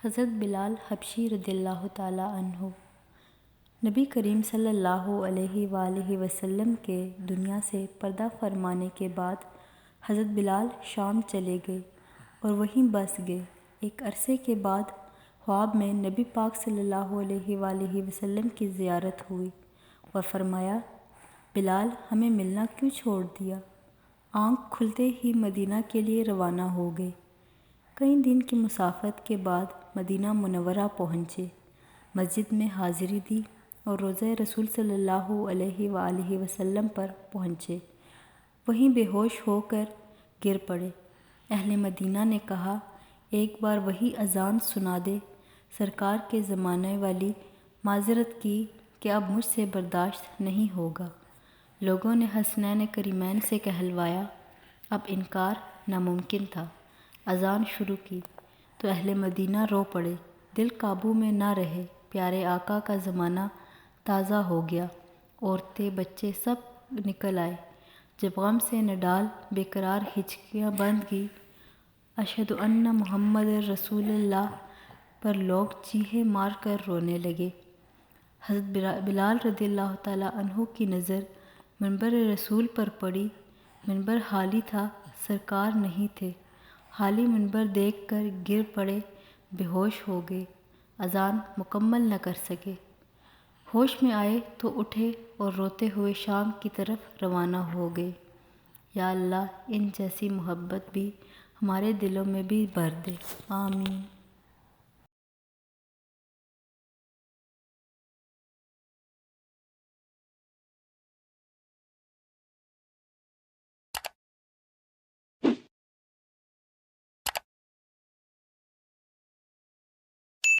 حضرت بلال حبشی رضی اللہ تعالیٰ عنہ۔ نبی کریم صلی اللہ علیہ وآلہ وسلم کے دنیا سے پردہ فرمانے کے بعد حضرت بلال شام چلے گئے اور وہیں بس گئے۔ ایک عرصے کے بعد خواب میں نبی پاک صلی اللہ علیہ وآلہ وسلم کی زیارت ہوئی اور فرمایا، بلال ہمیں ملنا کیوں چھوڑ دیا؟ آنکھ کھلتے ہی مدینہ کے لیے روانہ ہو گئے۔ کئی دن کی مسافت کے بعد مدینہ منورہ پہنچے، مسجد میں حاضری دی اور روضہ رسول صلی اللہ علیہ وآلہ وسلم پر پہنچے۔ وہیں بے ہوش ہو کر گر پڑے۔ اہل مدینہ نے کہا، ایک بار وہی اذان سنا دے۔ سرکار کے زمانے والی معذرت کی کہ اب مجھ سے برداشت نہیں ہوگا۔ لوگوں نے حسنین کریمین سے کہلوایا، اب انکار ناممکن تھا۔ اذان شروع کی تو اہل مدینہ رو پڑے، دل قابو میں نہ رہے۔ پیارے آقا کا زمانہ تازہ ہو گیا، عورتیں بچے سب نکل آئے۔ جب غم سے نڈال بے قرار ہچکیاں بند گی، اشہد ان محمد رسول اللہ پر لوگ چیخیں مار کر رونے لگے۔ حضرت بلال رضی اللہ تعالیٰ عنہ کی نظر منبر رسول پر پڑی۔ منبر خالی تھا، سرکار نہیں تھے۔ خالی منبر دیکھ کر گر پڑے، بے ہوش ہو گئے، اذان مکمل نہ کر سکے۔ ہوش میں آئے تو اٹھے اور روتے ہوئے شام کی طرف روانہ ہو گئے۔ یا اللہ ان جیسی محبت بھی ہمارے دلوں میں بھی بھر دے، آمین۔